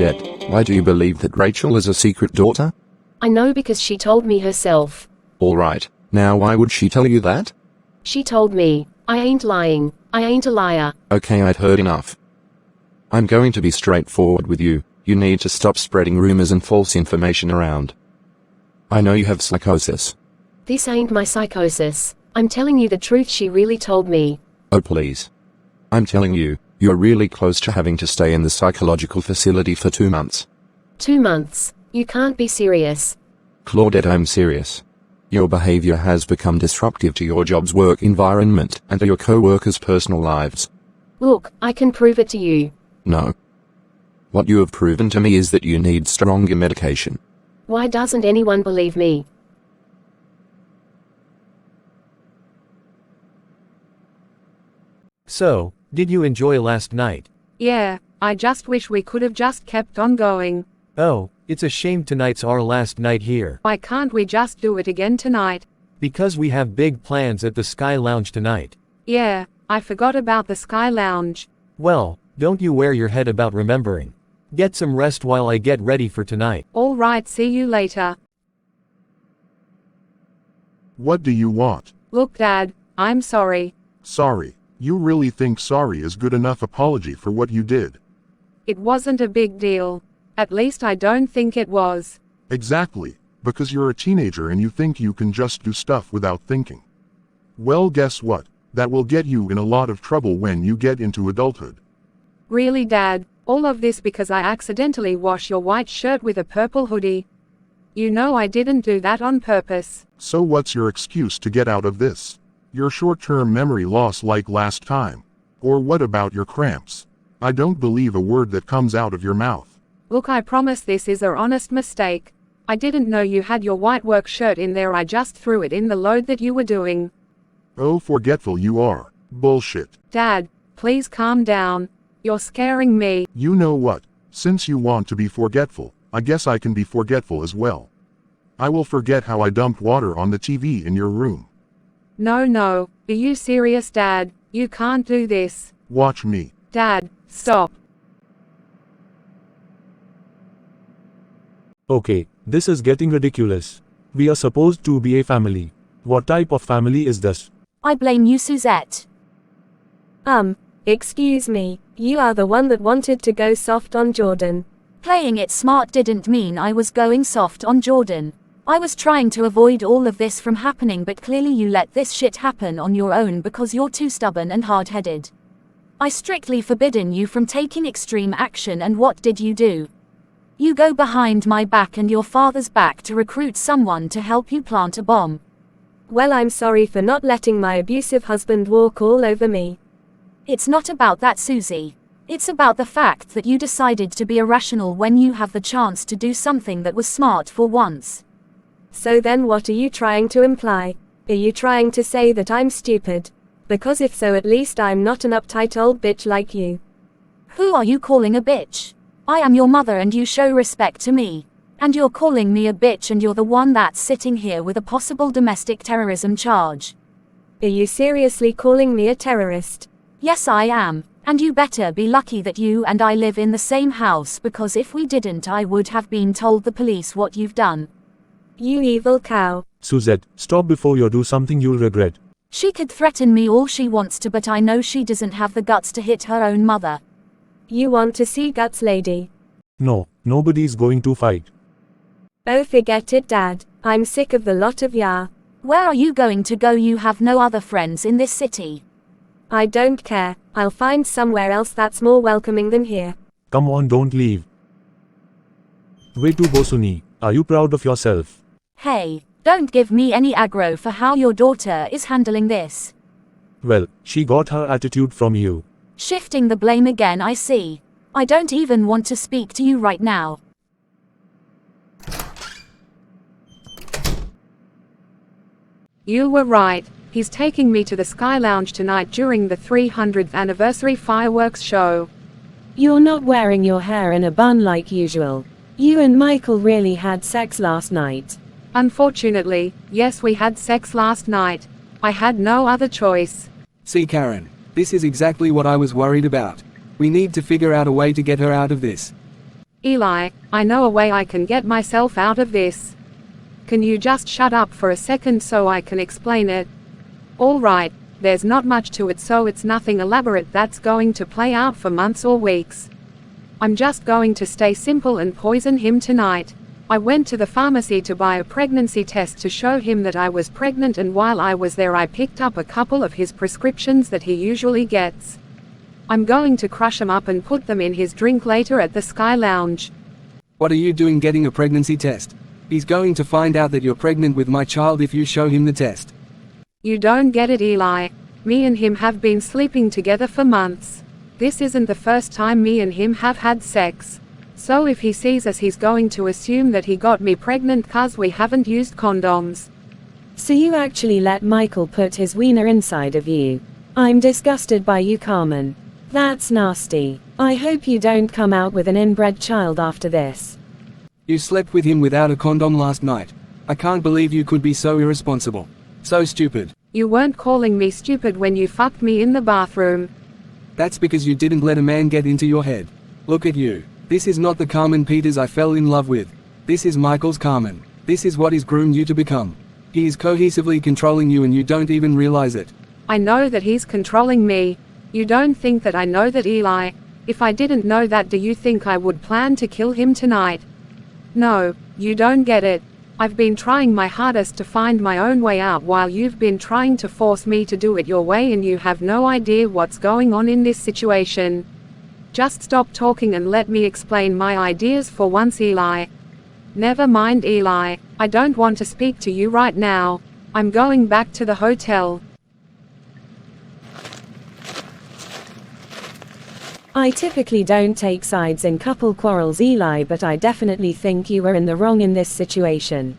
Claudette, why do you believe that Rachel is a secret daughter? I know because she told me herself. Alright, now why would she tell you that? She told me. I ain't lying. I ain't a liar. Okay, I'd heard enough. I'm going to be straightforward with you. You need to stop spreading rumors and false information around. I know you have psychosis. This ain't my psychosis. I'm telling you the truth, she really told me. Oh please. I'm telling you, you're really close to having to stay in the psychological facility for 2 months. 2 months? You can't be serious. Claudette, I'm serious. Your behavior has become disruptive to your job's work environment and to your co-workers' personal lives. Look, I can prove it to you. No. What you have proven to me is that you need stronger medication. Why doesn't anyone believe me? So, did you enjoy last night? Yeah, I just wish we could have just kept on going. Oh, it's a shame tonight's our last night here. Why can't we just do it again tonight? Because we have big plans at the Sky Lounge tonight. Yeah, I forgot about the Sky Lounge. Well, don't you wear your head about remembering. Get some rest while I get ready for tonight. All right, see you later. What do you want? Look, Dad, I'm sorry. Sorry. You really think sorry is good enough apology for what you did? It wasn't a big deal. At least I don't think it was. Exactly, because you're a teenager and you think you can just do stuff without thinking. Well, guess what? That will get you in a lot of trouble when you get into adulthood. Really, Dad? All of this because I accidentally washed your white shirt with a purple hoodie. You know I didn't do that on purpose. So what's your excuse to get out of this? Your short-term memory loss like last time? Or what about your cramps? I don't believe a word that comes out of your mouth. Look, I promise this is an honest mistake. I didn't know you had your white work shirt in there, I just threw it in the load that you were doing. Oh, forgetful you are. Bullshit. Dad, please calm down. You're scaring me. You know what? Since you want to be forgetful, I guess I can be forgetful as well. I will forget how I dumped water on the TV in your room. No, are you serious, Dad? You can't do this. Watch me. Dad, stop. Okay, this is getting ridiculous. We are supposed to be a family. What type of family is this? I blame you, Suzette. Excuse me, you are the one that wanted to go soft on Jordan. Playing it smart didn't mean I was going soft on Jordan. I was trying to avoid all of this from happening, but clearly you let this shit happen on your own because you're too stubborn and hard-headed. I strictly forbidden you from taking extreme action, and what did you do? You go behind my back and your father's back to recruit someone to help you plant a bomb. Well, I'm sorry for not letting my abusive husband walk all over me. It's not about that, Susie. It's about the fact that you decided to be irrational when you have the chance to do something that was smart for once. So then what are you trying to imply? Are you trying to say that I'm stupid? Because if so, at least I'm not an uptight old bitch like you. Who are you calling a bitch? I am your mother and you show respect to me. And you're calling me a bitch, and you're the one that's sitting here with a possible domestic terrorism charge. Are you seriously calling me a terrorist? Yes, I am. And you better be lucky that you and I live in the same house, because if we didn't, I would have been told the police what you've done. You evil cow. Suzette, stop before you do something you'll regret. She could threaten me all she wants to, but I know she doesn't have the guts to hit her own mother. You want to see guts, lady? No, nobody's going to fight. Oh, forget it, Dad. I'm sick of the lot of ya. Where are you going to go? You have no other friends in this city. I don't care. I'll find somewhere else that's more welcoming than here. Come on, don't leave. Way to go, Sunny. Are you proud of yourself? Hey, don't give me any aggro for how your daughter is handling this. Well, she got her attitude from you. Shifting the blame again, I see. I don't even want to speak to you right now. You were right. He's taking me to the Sky Lounge tonight during the 300th anniversary fireworks show. You're not wearing your hair in a bun like usual. You and Michael really had sex last night. Unfortunately, yes, we had sex last night. I had no other choice. See, Karen, this is exactly what I was worried about. We need to figure out a way to get her out of this. Eli, I know a way I can get myself out of this. Can you just shut up for a second so I can explain it? Alright, there's not much to it, so it's nothing elaborate that's going to play out for months or weeks. I'm just going to stay simple and poison him tonight. I went to the pharmacy to buy a pregnancy test to show him that I was pregnant, and while I was there I picked up a couple of his prescriptions that he usually gets. I'm going to crush them up and put them in his drink later at the Sky Lounge. What are you doing getting a pregnancy test? He's going to find out that you're pregnant with my child if you show him the test. You don't get it, Eli. Me and him have been sleeping together for months. This isn't the first time me and him have had sex. So if he sees us, he's going to assume that he got me pregnant cause we haven't used condoms. So you actually let Michael put his wiener inside of you? I'm disgusted by you, Carmen. That's nasty. I hope you don't come out with an inbred child after this. You slept with him without a condom last night. I can't believe you could be so irresponsible. So stupid. You weren't calling me stupid when you fucked me in the bathroom. That's because you didn't let a man get into your head. Look at you. This is not the Carmen Peters I fell in love with. This is Michael's Carmen. This is what he's groomed you to become. He is cohesively controlling you and you don't even realize it. I know that he's controlling me. You don't think that I know that, Eli? If I didn't know that, do you think I would plan to kill him tonight? No, you don't get it. I've been trying my hardest to find my own way out while you've been trying to force me to do it your way, and you have no idea what's going on in this situation. Just stop talking and let me explain my ideas for once, Eli. Never mind, Eli. I don't want to speak to you right now. I'm going back to the hotel. I typically don't take sides in couple quarrels, Eli, but I definitely think you were in the wrong in this situation.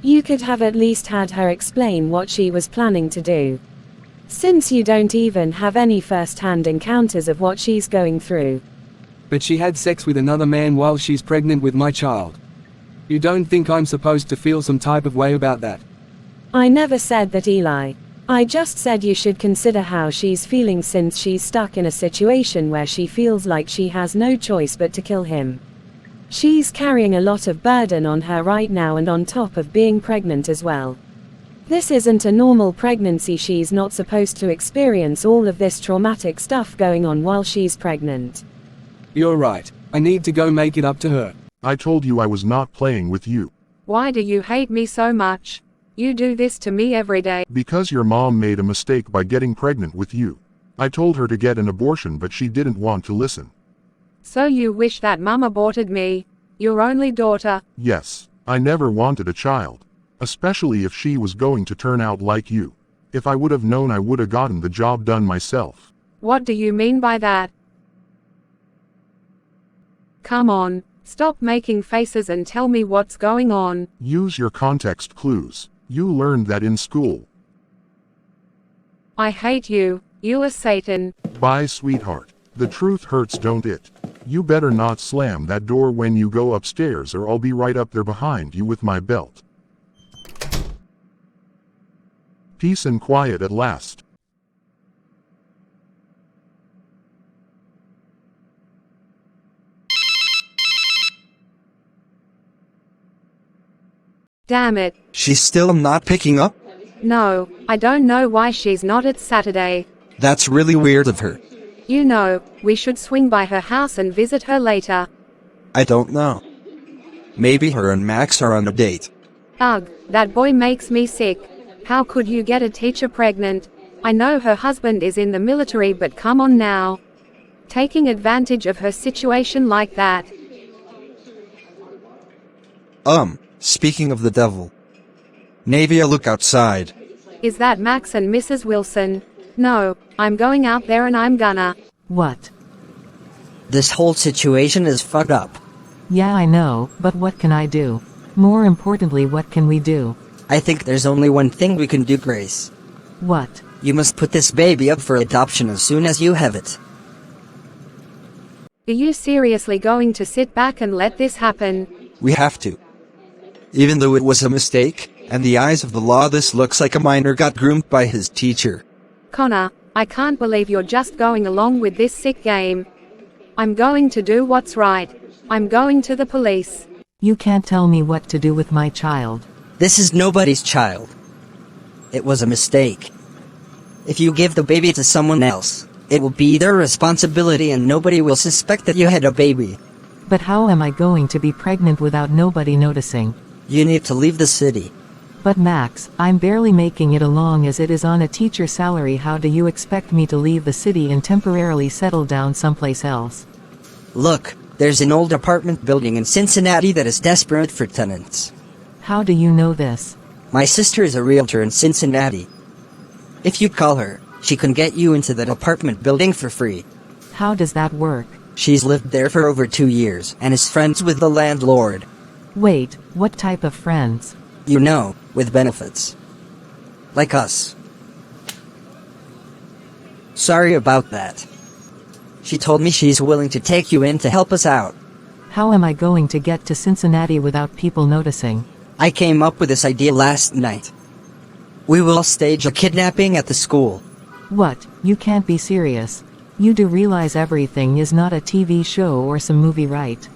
You could have at least had her explain what she was planning to do. Since you don't even have any first-hand encounters of what she's going through. But she had sex with another man while she's pregnant with my child. You don't think I'm supposed to feel some type of way about that? I never said that, Eli. I just said you should consider how she's feeling since she's stuck in a situation where she feels like she has no choice but to kill him. She's carrying a lot of burden on her right now, and on top of being pregnant as well. This isn't a normal pregnancy. She's not supposed to experience all of this traumatic stuff going on while she's pregnant. You're right. I need to go make it up to her. I told you I was not playing with you. Why do you hate me so much? You do this to me every day. Because your mom made a mistake by getting pregnant with you. I told her to get an abortion, but she didn't want to listen. So you wish that mom aborted me? Your only daughter? Yes, I never wanted a child. Especially if she was going to turn out like you. If I would have known, I would have gotten the job done myself. What do you mean by that? Come on, stop making faces and tell me what's going on. Use your context clues. You learned that in school. I hate you. You are Satan. Bye, sweetheart. The truth hurts, don't it? You better not slam that door when you go upstairs, or I'll be right up there behind you with my belt. Peace and quiet at last. Damn it. She's still not picking up? No, I don't know why she's not. It's Saturday. That's really weird of her. You know, we should swing by her house and visit her later. I don't know. Maybe her and Max are on a date. Ugh, that boy makes me sick. How could you get a teacher pregnant? I know her husband is in the military, but come on now. Taking advantage of her situation like that. Speaking of the devil. Navia, look outside. Is that Max and Mrs. Wilson? No, I'm going out there and I'm gonna. What? This whole situation is fucked up. Yeah, I know, but what can I do? More importantly, what can we do? I think there's only one thing we can do, Grace. What? You must put this baby up for adoption as soon as you have it. Are you seriously going to sit back and let this happen? We have to. Even though it was a mistake, in the eyes of the law, this looks like a minor got groomed by his teacher. Connor, I can't believe you're just going along with this sick game. I'm going to do what's right. I'm going to the police. You can't tell me what to do with my child. This is nobody's child. It was a mistake. If you give the baby to someone else, it will be their responsibility and nobody will suspect that you had a baby. But how am I going to be pregnant without nobody noticing? You need to leave the city. But Max, I'm barely making it along as it is on a teacher salary. How do you expect me to leave the city and temporarily settle down someplace else? Look, there's an old apartment building in Cincinnati that is desperate for tenants. How do you know this? My sister is a realtor in Cincinnati. If you call her, she can get you into that apartment building for free. How does that work? She's lived there for over 2 years and is friends with the landlord. Wait, what type of friends? You know, with benefits. Like us. Sorry about that. She told me she's willing to take you in to help us out. How am I going to get to Cincinnati without people noticing? I came up with this idea last night. We will stage a kidnapping at the school. What? You can't be serious. You do realize everything is not a TV show or some movie, right?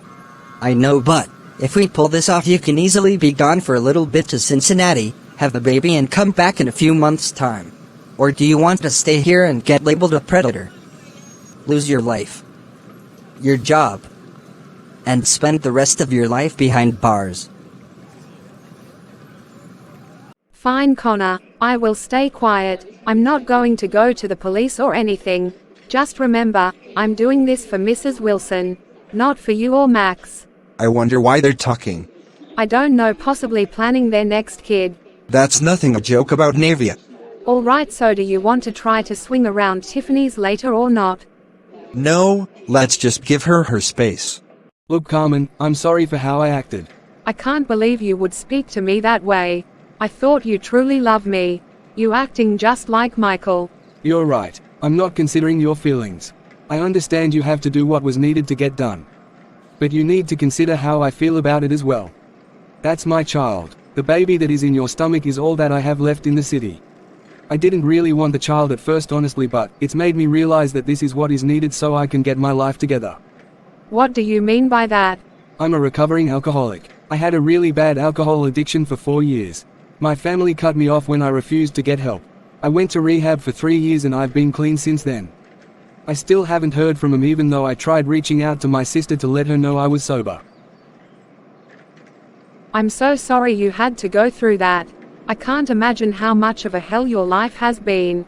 I know, but if we pull this off, you can easily be gone for a little bit to Cincinnati, have the baby and come back in a few months' time. Or do you want to stay here and get labeled a predator? Lose your life, your job, and spend the rest of your life behind bars. Fine, Connor, I will stay quiet. I'm not going to go to the police or anything. Just remember, I'm doing this for Mrs. Wilson, not for you or Max. I wonder why they're talking. I don't know, possibly planning their next kid. That's nothing a joke about Navia. Alright, so do you want to try to swing around Tiffany's later or not? No, let's just give her her space. Look, Carmen, I'm sorry for how I acted. I can't believe you would speak to me that way. I thought you truly loved me. You acting just like Michael. You're right, I'm not considering your feelings. I understand you have to do what was needed to get done. But you need to consider how I feel about it as well. That's my child. The baby that is in your stomach is all that I have left in the city. I didn't really want the child at first, honestly, but it's made me realize that this is what is needed so I can get my life together. What do you mean by that? I'm a recovering alcoholic. I had a really bad alcohol addiction for 4 years. My family cut me off when I refused to get help. I went to rehab for 3 years and I've been clean since then. I still haven't heard from him, even though I tried reaching out to my sister to let her know I was sober. I'm so sorry you had to go through that. I can't imagine how much of a hell your life has been.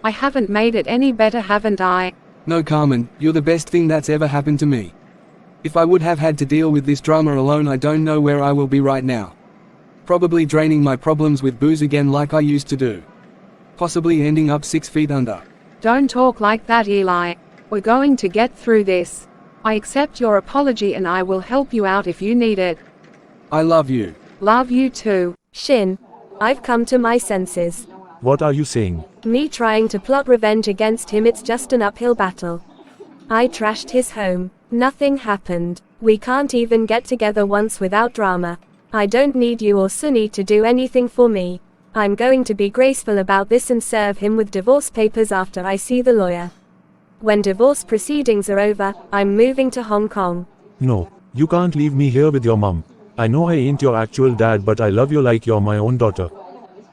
I haven't made it any better, haven't I? No, Carmen, you're the best thing that's ever happened to me. If I would have had to deal with this drama alone, I don't know where I will be right now. Probably draining my problems with booze again like I used to do. Possibly ending up 6 feet under. Don't talk like that, Eli. We're going to get through this. I accept your apology and I will help you out if you need it. I love you. Love you too. Shin, I've come to my senses. What are you saying? Me trying to plot revenge against him, it's just an uphill battle. I trashed his home. Nothing happened. We can't even get together once without drama. I don't need you or Sunny to do anything for me. I'm going to be graceful about this and serve him with divorce papers after I see the lawyer. When divorce proceedings are over, I'm moving to Hong Kong. No, you can't leave me here with your mum. I know I ain't your actual dad, but I love you like you're my own daughter.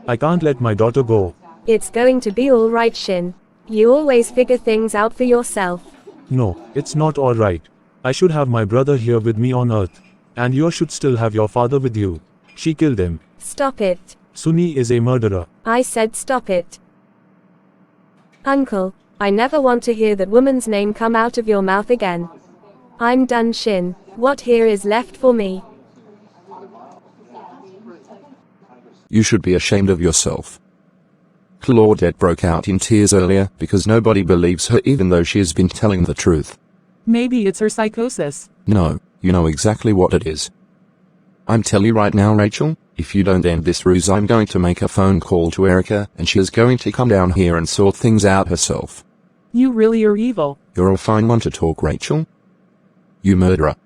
I can't let my daughter go. It's going to be alright, Shin. You always figure things out for yourself. No, it's not alright. I should have my brother here with me on Earth. And you should still have your father with you. She killed him. Stop it. Sunny is a murderer. I said stop it. Uncle, I never want to hear that woman's name come out of your mouth again. I'm done, Shin. What here is left for me? You should be ashamed of yourself. Claudette broke out in tears earlier because nobody believes her even though she has been telling the truth. Maybe it's her psychosis. No, you know exactly what it is. I'm telling you right now, Rachel, if you don't end this ruse, I'm going to make a phone call to Erica and she is going to come down here and sort things out herself. You really are evil. You're a fine one to talk, Rachel. You murderer.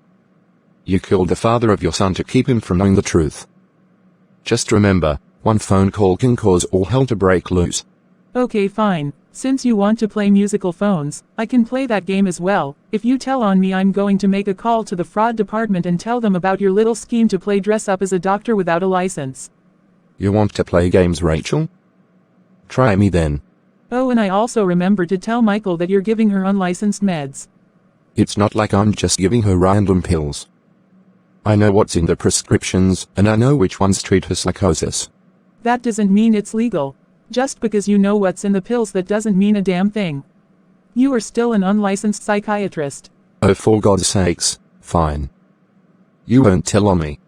You killed the father of your son to keep him from knowing the truth. Just remember, one phone call can cause all hell to break loose. Okay, fine. Since you want to play musical phones, I can play that game as well. If you tell on me, I'm going to make a call to the fraud department and tell them about your little scheme to play dress up as a doctor without a license. You want to play games, Rachel? Try me then. Oh, and I also remember to tell Michael that you're giving her unlicensed meds. It's not like I'm just giving her random pills. I know what's in the prescriptions, and I know which ones treat her psychosis. That doesn't mean it's legal. Just because you know what's in the pills, that doesn't mean a damn thing. You are still an unlicensed psychiatrist. Oh, for God's sakes, fine. You won't tell on me.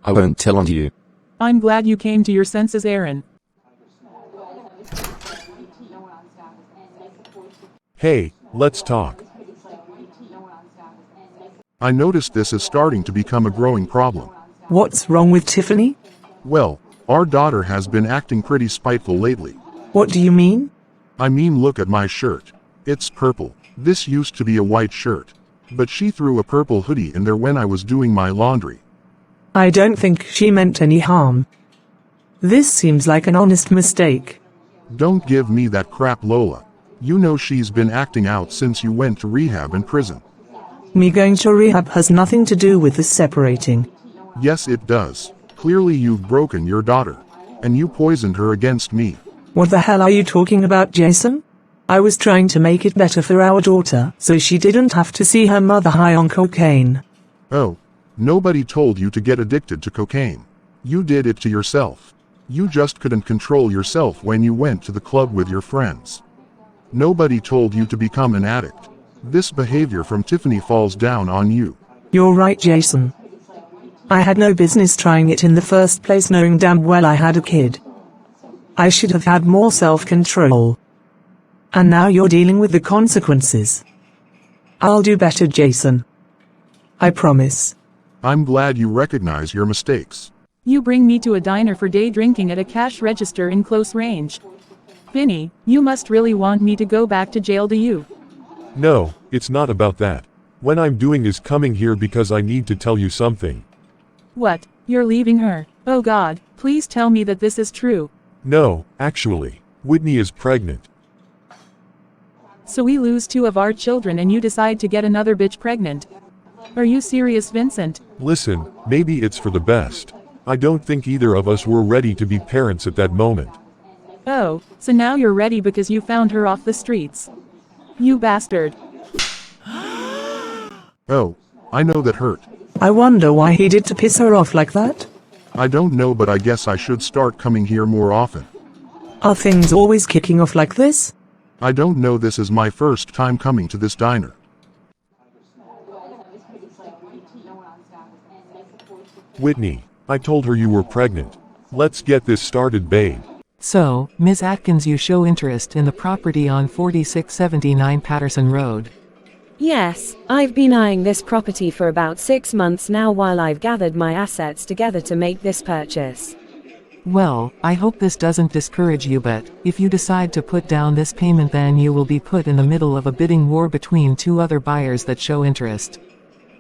I won't tell on you. I'm glad you came to your senses, Aaron. Hey, let's talk. I noticed this is starting to become a growing problem. What's wrong with Tiffany? Well, our daughter has been acting pretty spiteful lately. What do you mean? I mean, look at my shirt. It's purple. This used to be a white shirt. But she threw a purple hoodie in there when I was doing my laundry. I don't think she meant any harm. This seems like an honest mistake. Don't give me that crap, Lola. You know she's been acting out since you went to rehab and prison. Me going to rehab has nothing to do with this separating. Yes, it does. Clearly you've broken your daughter. And you poisoned her against me. What the hell are you talking about, Jason? I was trying to make it better for our daughter, so she didn't have to see her mother high on cocaine. Oh, nobody told you to get addicted to cocaine. You did it to yourself. You just couldn't control yourself when you went to the club with your friends. Nobody told you to become an addict. This behavior from Tiffany falls down on you. You're right, Jason. I had no business trying it in the first place, knowing damn well I had a kid. I should have had more self-control. And now you're dealing with the consequences. I'll do better, Jason. I promise. I'm glad you recognize your mistakes. You bring me to a diner for day drinking at a cash register in close range. Vinny, you must really want me to go back to jail, do you? No, it's not about that. What I'm doing is coming here because I need to tell you something. What? You're leaving her? Oh God, please tell me that this is true. No, actually, Whitney is pregnant. So we lose 2 of our children and you decide to get another bitch pregnant? Are you serious, Vincent? Listen, maybe it's for the best. I don't think either of us were ready to be parents at that moment. Oh, so now you're ready because you found her off the streets. You bastard. Oh, I know that hurt. I wonder why he did to piss her off like that. I don't know, but I guess I should start coming here more often. Are things always kicking off like this? I don't know, this is my first time coming to this diner. Whitney, I told her you were pregnant. Let's get this started, babe. So, Ms. Atkins, you show interest in the property on 4679 Patterson Road. Yes, I've been eyeing this property for about 6 months now while I've gathered my assets together to make this purchase. Well, I hope this doesn't discourage you, but if you decide to put down this payment, then you will be put in the middle of a bidding war between 2 other buyers that show interest.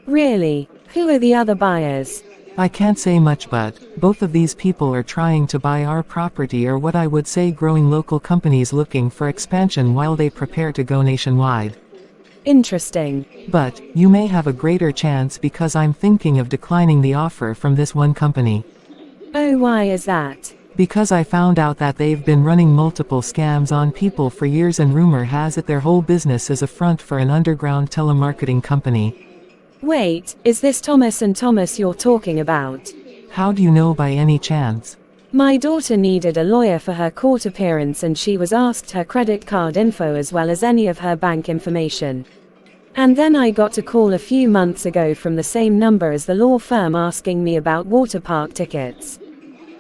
Really? Who are the other buyers? I can't say much, but both of these people are trying to buy our property, or what I would say growing local companies looking for expansion while they prepare to go nationwide. Interesting. But you may have a greater chance because I'm thinking of declining the offer from this one company. Oh, why is that? Because I found out that they've been running multiple scams on people for years, and rumor has it their whole business is a front for an underground telemarketing company. Wait, is this Thomas & Thomas you're talking about? How do you know by any chance? My daughter needed a lawyer for her court appearance and she was asked her credit card info as well as any of her bank information. And then I got a call a few months ago from the same number as the law firm asking me about water park tickets.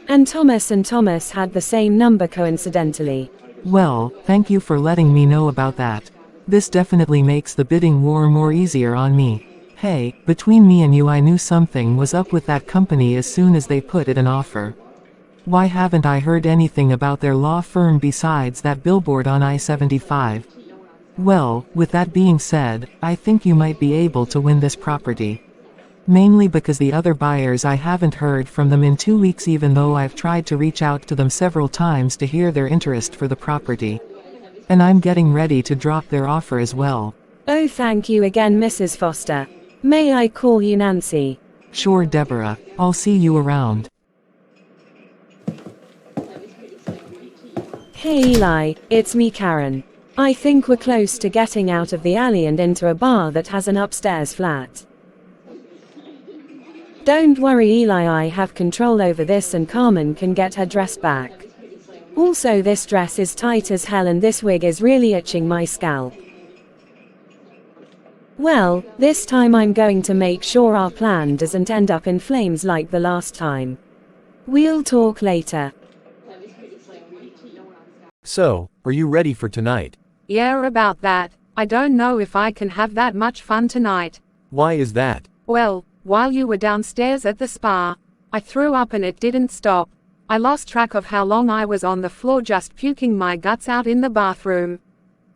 And Thomas & Thomas had the same number coincidentally. Well, thank you for letting me know about that. This definitely makes the bidding war more easier on me. Hey, between me and you, I knew something was up with that company as soon as they put it an offer. Why haven't I heard anything about their law firm besides that billboard on I-75? Well, with that being said, I think you might be able to win this property. Mainly because the other buyers, I haven't heard from them in 2 weeks, even though I've tried to reach out to them several times to hear their interest for the property. And I'm getting ready to drop their offer as well. Oh, thank you again, Mrs. Foster. May I call you Nancy? Sure, Deborah. I'll see you around. Hey Eli, it's me Karen. I think we're close to getting out of the alley and into a bar that has an upstairs flat. Don't worry Eli, I have control over this and Carmen can get her dress back. Also, this dress is tight as hell and this wig is really itching my scalp. Well, this time I'm going to make sure our plan doesn't end up in flames like the last time. We'll talk later. So, are you ready for tonight? Yeah, about that. I don't know if I can have that much fun tonight. Why is that? Well, while you were downstairs at the spa, I threw up and it didn't stop. I lost track of how long I was on the floor just puking my guts out in the bathroom.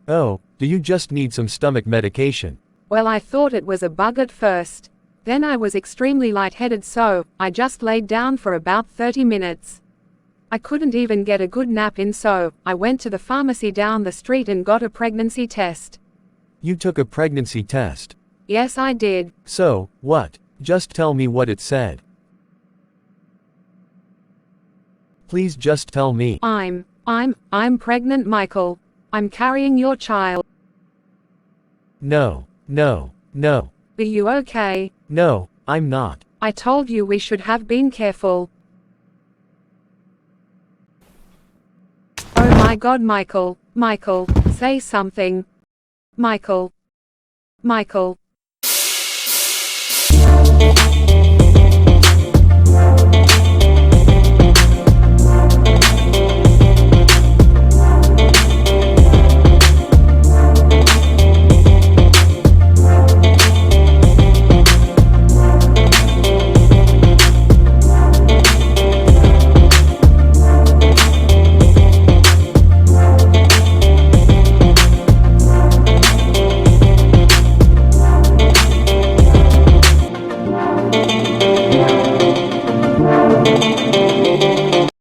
Oh, do you just need some stomach medication? Well, I thought it was a bug at first. Then I was extremely lightheaded, so I just laid down for about 30 minutes. I couldn't even get a good nap in, so I went to the pharmacy down the street and got a pregnancy test. You took a pregnancy test? Yes, I did. So, what? Just tell me what it said. Please just tell me. I'm pregnant, Michael. I'm carrying your child. No. Are you okay? No, I'm not. I told you we should have been careful. Oh my God, Michael, say something. Michael.